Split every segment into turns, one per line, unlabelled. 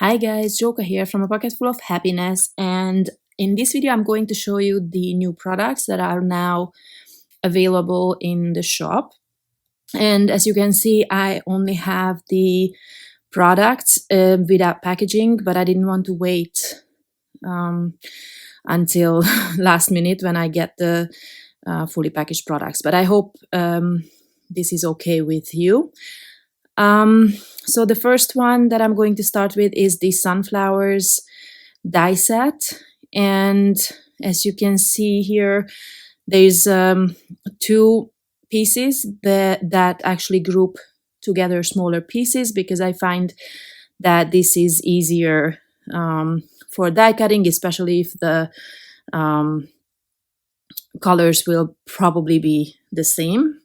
Hi guys, Joka here from A Pocket Full of Happiness, and in this video I'm going to show you the new products that are now available in the shop. And as you can see, I only have the products without packaging, but I didn't want to wait until last minute when I get the fully packaged products. But I hope this is okay with you. So the first one that I'm going to start with is the Sunflowers die set. And as you can see here, there's two pieces that actually group together smaller pieces, because I find that this is easier for die cutting, especially if the colors will probably be the same.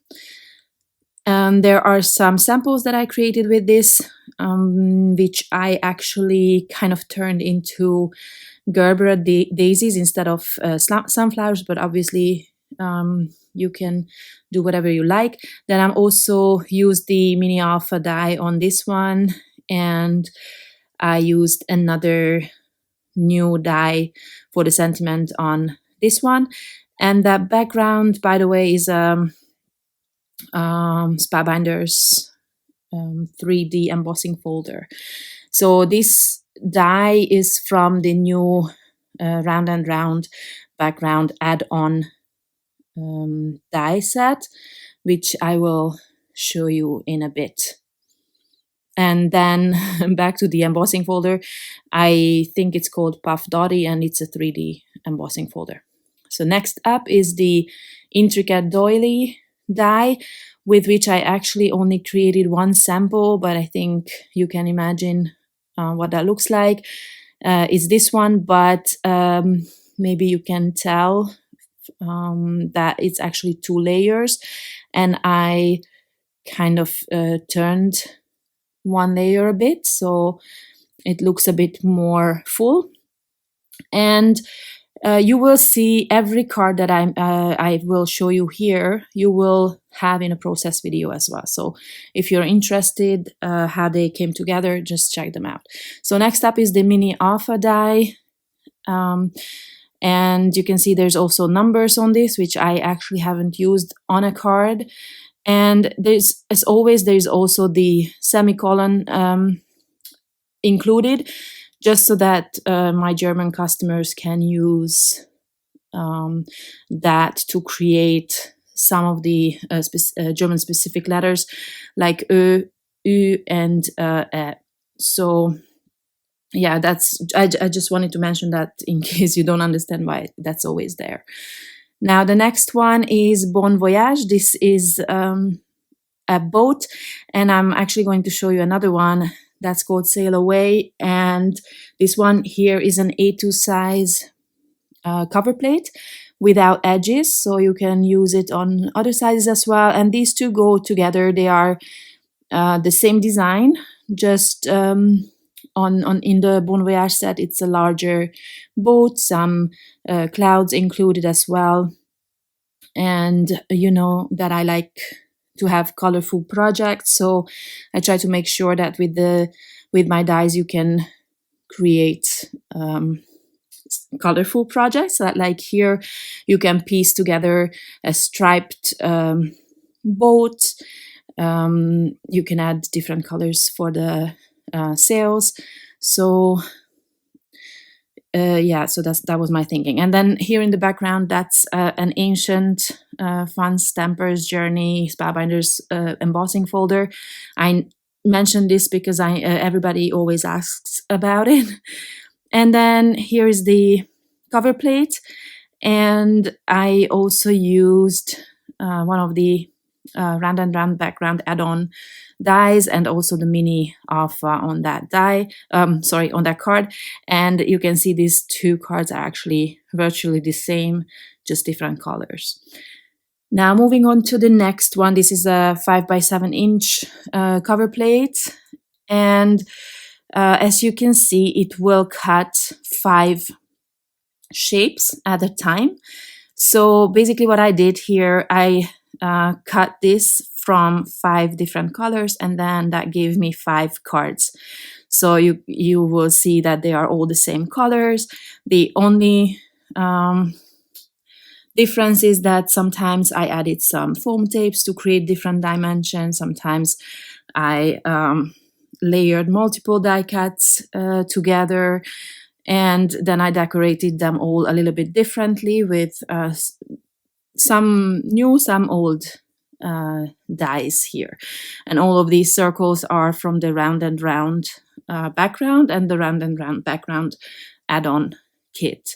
There are some samples that I created with this, which I actually kind of turned into Gerber daisies instead of sunflowers, but obviously you can do whatever you like. Then I'm also used the mini alpha die on this one, and I used another new die for the sentiment on this one. And that background, by the way, is Spellbinders 3D embossing folder. So this die is from the new Round and Round background add-on die set, which I will show you in a bit. And then back to the embossing folder, I think it's called Puff Dotty, and it's a 3D embossing folder. So next up is the Intricate Doily die, with which I actually only created one sample, but I think you can imagine what that looks like. It's this one, but maybe you can tell that it's actually 2 layers, and I kind of turned one layer a bit, so it looks a bit more full. And you will see every card that I will show you here, you will have in a process video as well. So if you're interested how they came together, just check them out. So next up is the mini alpha die. And you can see there's also numbers on this, which I actually haven't used on a card. And there's, as always, there's also the semicolon included, just so that my German customers can use that to create some of the German specific letters like Ö, Ü, and Ä. So yeah, I just wanted to mention that in case you don't understand why that's always there. Now the next one is Bon Voyage. This is a boat, and I'm actually going to show you another one that's called Sail Away, and this one here is an A2 size cover plate without edges, so you can use it on other sizes as well. And these two go together. They are the same design, just in the Bon Voyage set, it's a larger boat, some clouds included as well. And you know that I like to have colorful projects, so I try to make sure that with my dies you can create colorful projects. So that, like here, you can piece together a striped boat. You can add different colors for the sails. So yeah, so that was my thinking. And then here in the background, that's an ancient Fun Stampers Journey Spellbinders embossing folder. I mentioned this because everybody always asks about it. And then here is the cover plate, and I also used one of the Round and Round background add-on dies, and also the mini alpha on that die, on that card. And you can see these two cards are actually virtually the same, just different colors. Now moving on to the next one, this is a 5x7" cover plate, and as you can see, it will cut 5 shapes at a time. So basically what I did here, I cut this from 5 different colors, and then that gave me 5 cards. So you will see that they are all the same colors. The only difference is that sometimes I added some foam tapes to create different dimensions. Sometimes I layered multiple die cuts together, and then I decorated them all a little bit differently with some new, some old dies here. And all of these circles are from the Round and Round background and the Round and Round background add-on kit.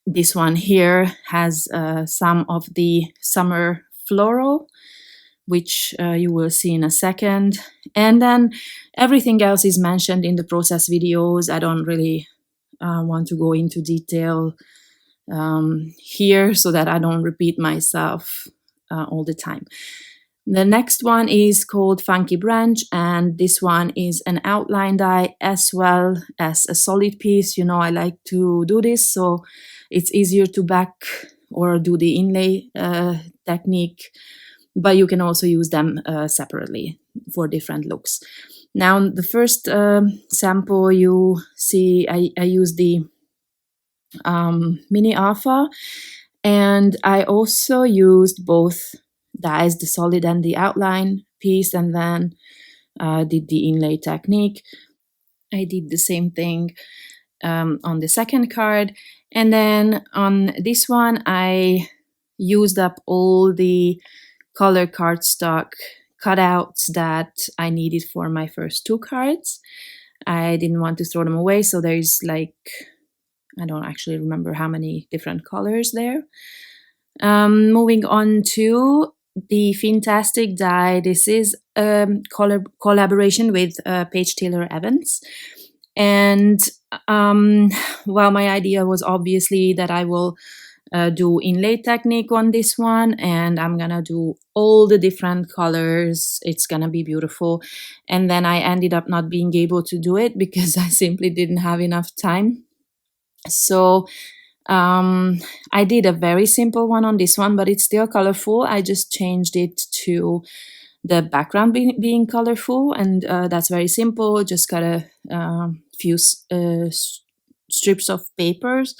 This one here has some of the summer floral, which you will see in a second. And then everything else is mentioned in the process videos. I don't really want to go into detail here so that I don't repeat myself all the time. The next one is called Funky Branch, and this one is an outline die as well as a solid piece. You know, I like to do this so it's easier to back or do the inlay technique, but you can also use them separately for different looks. Now, the first sample you see, I use the Mini Alpha, and I also used both dies, the solid and the outline piece, and then did the inlay technique. I did the same thing on the second card, and then on this one I used up all the color cardstock cutouts that I needed for my first two cards. I didn't want to throw them away, so there's like, I don't actually remember how many different colors there. Moving on to the Fintastic Dye. This is a collaboration with Paige Taylor Evans. And well, my idea was obviously that I will do inlay technique on this one, and I'm gonna do all the different colors. It's gonna be beautiful. And then I ended up not being able to do it because I simply didn't have enough time. So I did a very simple one on this one, but it's still colorful. I just changed it to the background being colorful, and that's very simple. Just got a few strips of papers,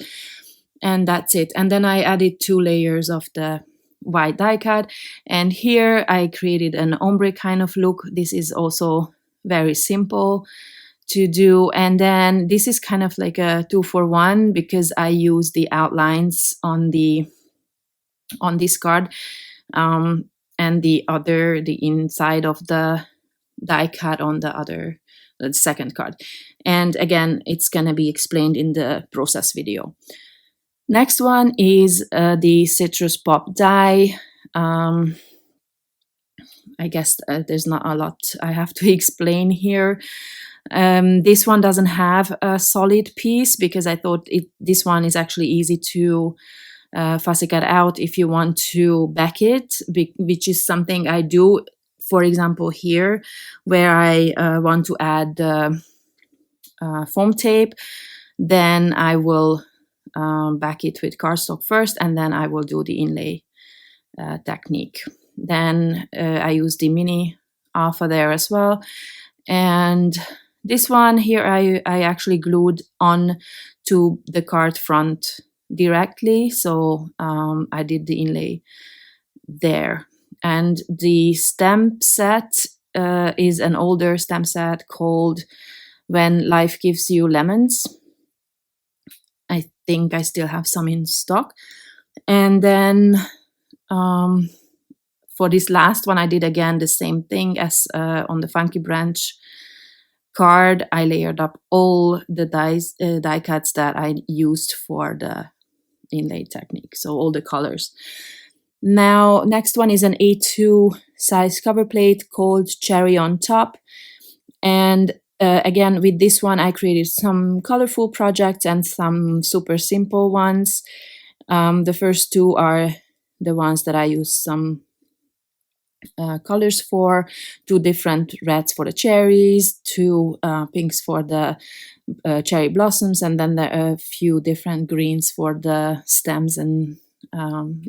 and that's it. And then I added 2 layers of the white die cut, and here I created an ombre kind of look. This is also very simple to do, and then this is kind of like a 2-for-1 because I use the outlines on this card, and the inside of the die cut on the second card. And again, it's gonna be explained in the process video. Next one is the Citrus Pop die. I guess there's not a lot I have to explain here. This one doesn't have a solid piece because I thought this one is actually easy to fussy cut out if you want to back it, which is something I do, for example, here, where I want to add foam tape. Then I will back it with cardstock first, and then I will do the inlay technique. Then I use the Mini Alpha there as well. And this one here I actually glued on to the card front directly, so I did the inlay there. And the stamp set is an older stamp set called When Life Gives You Lemons. I think I still have some in stock. And then for this last one I did again the same thing as on the Funky Branch card. I layered up all the die cuts that I used for the inlay technique, so all the colors. Now, next one is an A2 size cover plate called Cherry on Top. And again, with this one, I created some colorful projects and some super simple ones. The first 2 are the ones that I used some colors for, 2 different reds for the cherries, 2 pinks for the cherry blossoms, and then there are a few different greens for the stems and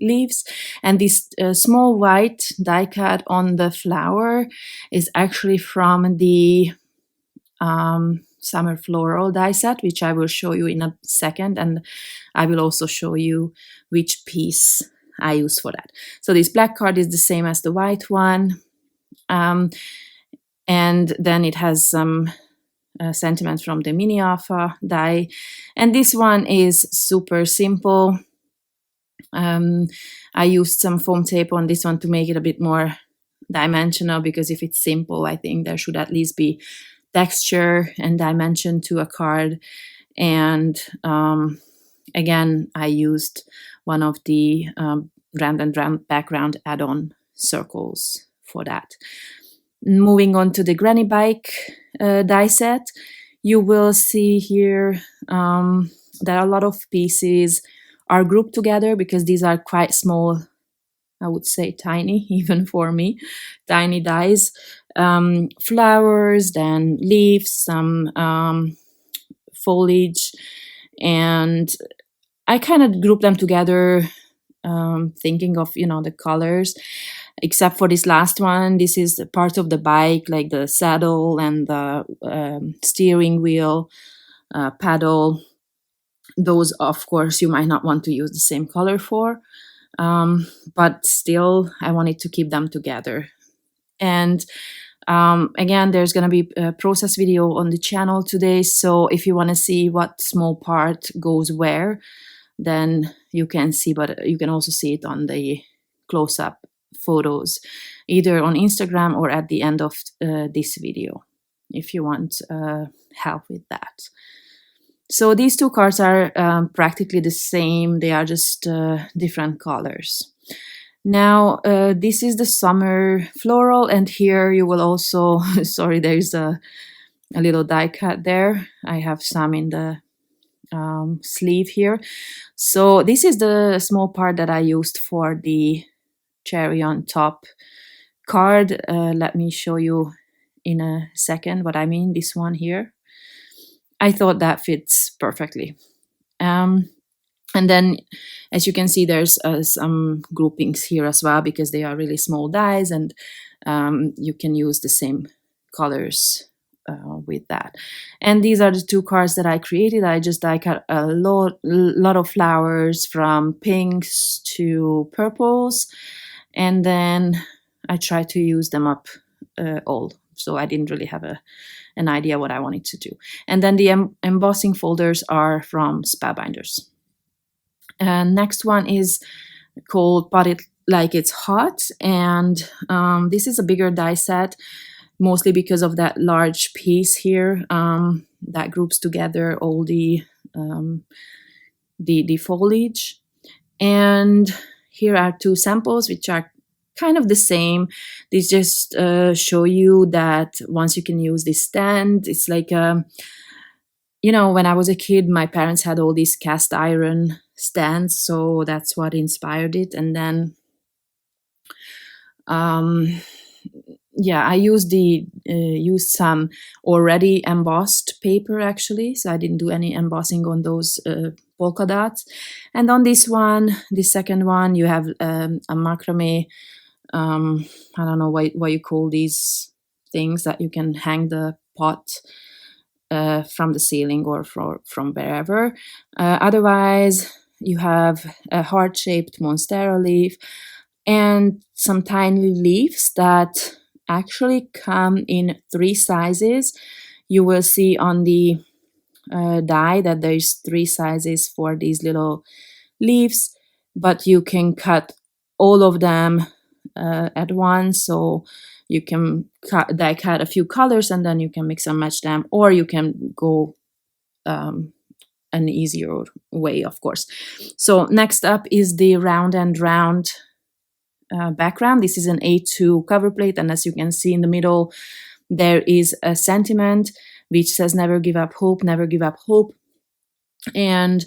leaves. And this small white die cut on the flower is actually from the summer floral die set, which I will show you in a second, and I will also show you which piece I use for that. So this black card is the same as the white one, and then it has some sentiment from the mini alpha die, and this one is super simple. I used some foam tape on this one to make it a bit more dimensional, because if it's simple, I think there should at least be texture and dimension to a card. And again, I used one of the round and round background add-on circles for that. Moving on to the granny bike die set, you will see here that a lot of pieces are grouped together because these are quite small, I would say tiny, even for me, tiny dies. Flowers, then leaves, some foliage, and I kind of group them together, thinking of, the colors, except for this last one. This is part of the bike, like the saddle and the steering wheel, paddle. Those, of course, you might not want to use the same color for, but still, I wanted to keep them together. And again, there's going to be a process video on the channel today, so if you want to see what small part goes where, then you can see, but you can also see it on the close-up photos, either on Instagram or at the end of this video, if you want help with that. So these two cards are practically the same, they are just different colors. Now, this is the summer floral, and here you will also, sorry, there's a little die cut there. I have some in the sleeve here. So this is the small part that I used for the cherry on top card. Let me show you in a second what I mean, this one here. I thought that fits perfectly. And then, as you can see, there's some groupings here as well, because they are really small dies, and you can use the same colors with that. And these are the two cards that I created. I just die cut a lot of flowers, from pinks to purples, and then I tried to use them up all. So I didn't really have an idea what I wanted to do. And then the embossing folders are from Spellbinders. And next one is called Pot It Like It's Hot, and this is a bigger die set, mostly because of that large piece here that groups together all the foliage. And here are two samples, which are kind of the same. These just show you that once you can use this stand, it's like when I was a kid, my parents had all these cast iron stands, so that's what inspired it. And then I used some already embossed paper, actually, so I didn't do any embossing on those polka dots. And on this one, the second one, you have a macrame, I don't know what you call these things that you can hang the pot from the ceiling or from wherever. Otherwise, you have a heart-shaped monstera leaf and some tiny leaves that actually come in 3 sizes. You will see on the die that there's 3 sizes for these little leaves, but you can cut all of them at once, so you can die cut a few colors and then you can mix and match them, or you can go an easier way, of course. So next up is the round and round background. This is an A2 cover plate, and as you can see in the middle there is a sentiment which says never give up hope, never give up hope. And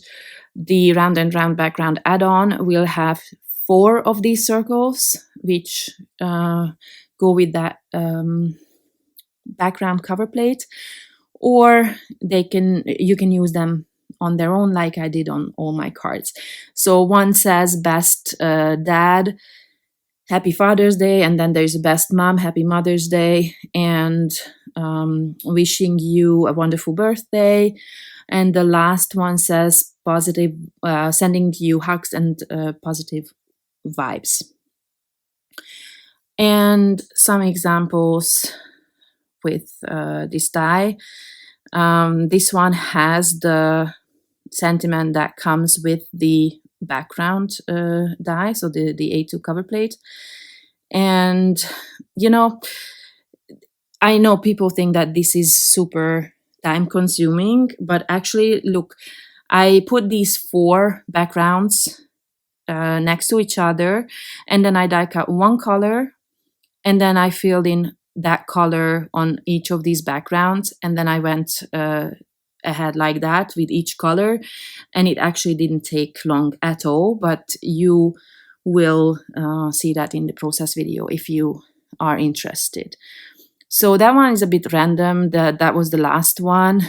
the round and round background add-on will have 4 of these circles which go with that background cover plate, or you can use them on their own, like I did on all my cards. So one says best dad, happy Father's Day, and then there's best mom, happy Mother's Day, and wishing you a wonderful birthday. And the last one says positive, sending you hugs and positive vibes. And some examples with this die. This one has the sentiment that comes with the background die, so the A2 cover plate. And, you know, I know people think that this is super time consuming, but actually, look, I put these 4 backgrounds next to each other, and then I die cut one color, and then I filled in that color on each of these backgrounds, and then I went ahead like that with each color, and it actually didn't take long at all, but you will see that in the process video if you are interested. So that one is a bit random. That was the last one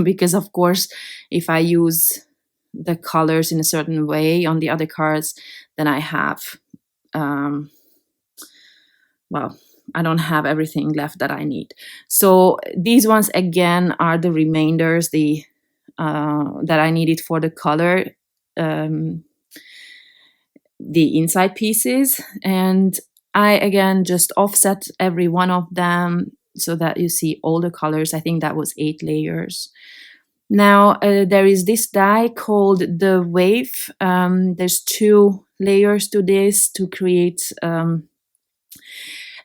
because, of course, if I use the colors in a certain way on the other cards, then I have, well, I don't have everything left that I need. So these ones again are the remainders that I needed for the color, the inside pieces, and I again just offset every one of them so that you see all the colors. I think that was 8 layers. Now there is this die called the Wave. There's 2 layers to this to create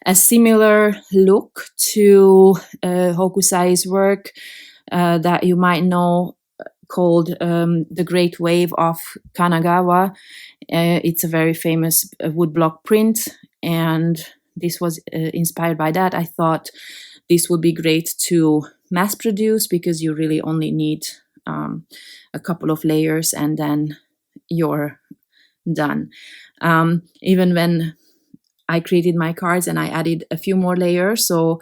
a similar look to Hokusai's work that you might know, called The Great Wave of Kanagawa. It's a very famous woodblock print, and this was inspired by that. I thought this would be great to mass produce because you really only need a couple of layers and then you're done. Even when I created my cards and I added a few more layers. So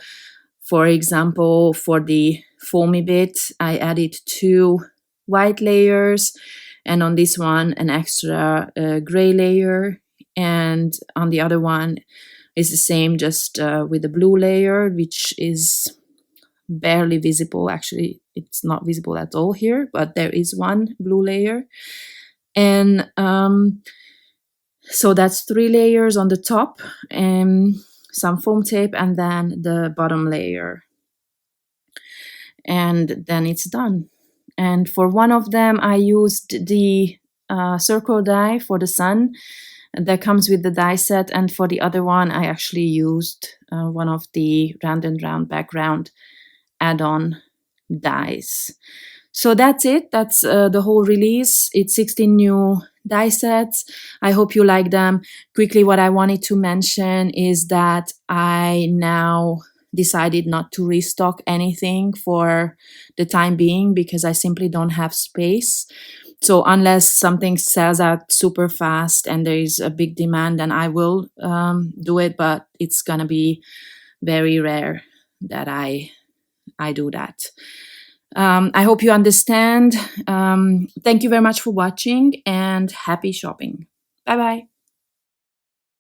for example, for the foamy bit, I added 2 white layers, and on this one an extra gray layer, and on the other one is the same, just with a blue layer, which is barely visible. Actually, it's not visible at all here, but there is one blue layer. And so that's 3 layers on the top, and some foam tape, and then the bottom layer. And then it's done. And for one of them, I used the circle die for the sun that comes with the die set. And for the other one, I actually used one of the round and round background add-on dies. So that's it. That's the whole release. It's 16 new die sets. I hope you like them. Quickly, what I wanted to mention is that I now decided not to restock anything for the time being because I simply don't have space. So unless something sells out super fast and there is a big demand, then I will do it, but it's gonna be very rare that I do that. I hope you understand. Thank you very much for watching and happy shopping. Bye bye.